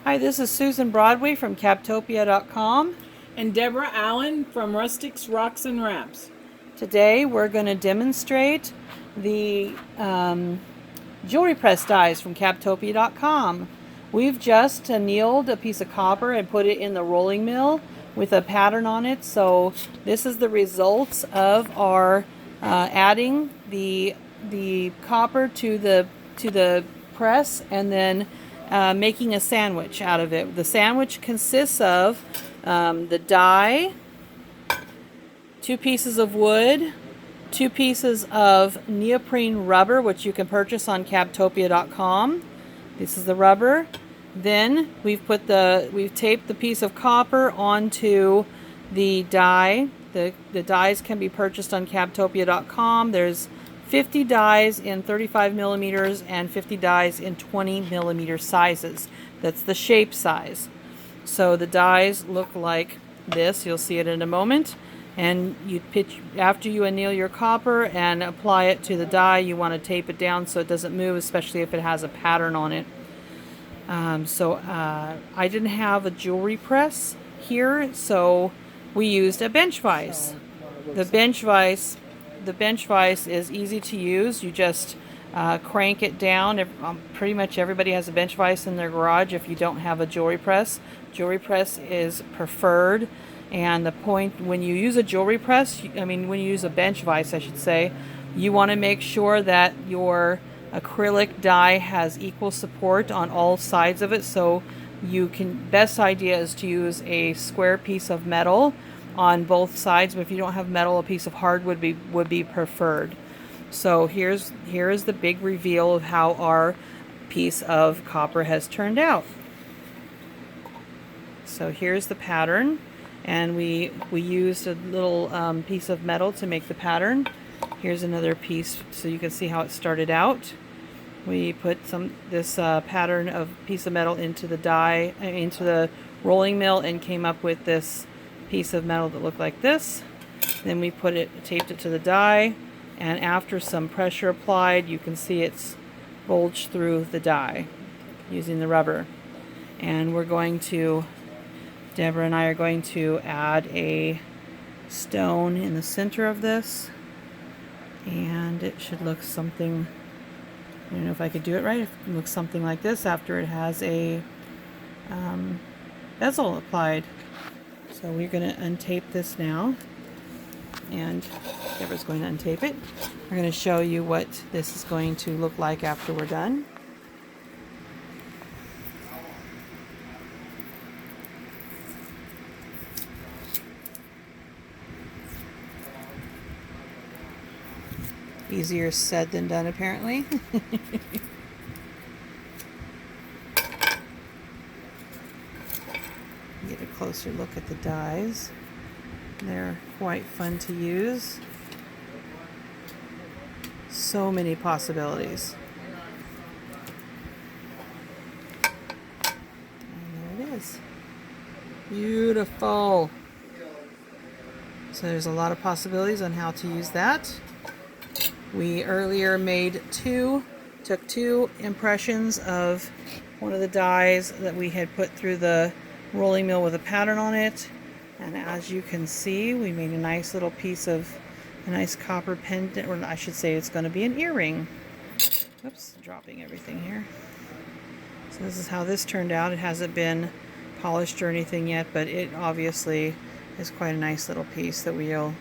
Hi, this is Susan Broadway from Captopia.com. And Deborah Allen from Rustics Rocks and Wraps. Today we're going to demonstrate the jewelry press dies from Captopia.com. We've just annealed a piece of copper and put it in the rolling mill with a pattern on it. So this is the results of our adding the copper to the press and then making a sandwich out of it. The sandwich consists of the die, 2 pieces of wood, 2 pieces of neoprene rubber, which you can purchase on Captopia.com. This is the rubber. Then we've taped the piece of copper onto the die. The dies can be purchased on Captopia.com. There's 50 dies in 35 millimeters and 50 dies in 20 millimeter sizes. That's the shape size. So the dies look like this. You'll see it in a moment. And after you anneal your copper and apply it to the die, you want to tape it down so it doesn't move, especially if it has a pattern on it. I didn't have a jewelry press here, so we used a bench vise. The bench vise is easy to use. You just crank it down. Pretty much everybody has a bench vise in their garage if you don't have a jewelry press. Jewelry press is preferred. And the point when you use a jewelry press, when you use a bench vise, I should say, you want to make sure that your acrylic die has equal support on all sides of it. So best idea is to use a square piece of metal on both sides, but if you don't have metal, a piece of hardwood would be preferred. So here is the big reveal of how our piece of copper has turned out. So here's the pattern, and we used a little piece of metal to make the pattern. Here's another piece so you can see how it started out. We put this pattern of piece of metal into the rolling mill and came up with this piece of metal that looked like this. Then we taped it to the die, and after some pressure applied, you can see it's bulged through the die using the rubber. And Deborah and I are going to add a stone in the center of this, and it should look something, I don't know if I could do it right, it looks something like this after it has a bezel applied. So we're going to untape this now, and Deborah's going to untape it. We're going to show you what this is going to look like after we're done. Easier said than done, apparently. Get a closer look at the dies. They're quite fun to use. So many possibilities. And there it is. Beautiful. So there's a lot of possibilities on how to use that. We earlier took two impressions of one of the dies that we had put through the rolling mill with a pattern on it, and as you can see, we made a nice little piece of a nice copper pendant, or I should say it's going to be an earring. Oops, dropping everything here. So this is how this turned out. It hasn't been polished or anything yet, but it obviously is quite a nice little piece that we'll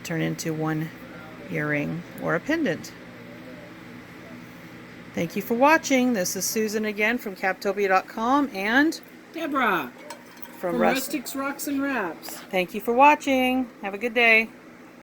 turn into one earring or a pendant. Thank you for watching. This is Susan again from Captopia.com and Deborah from Rustics Rocks and Wraps. Thank you for watching. Have a good day.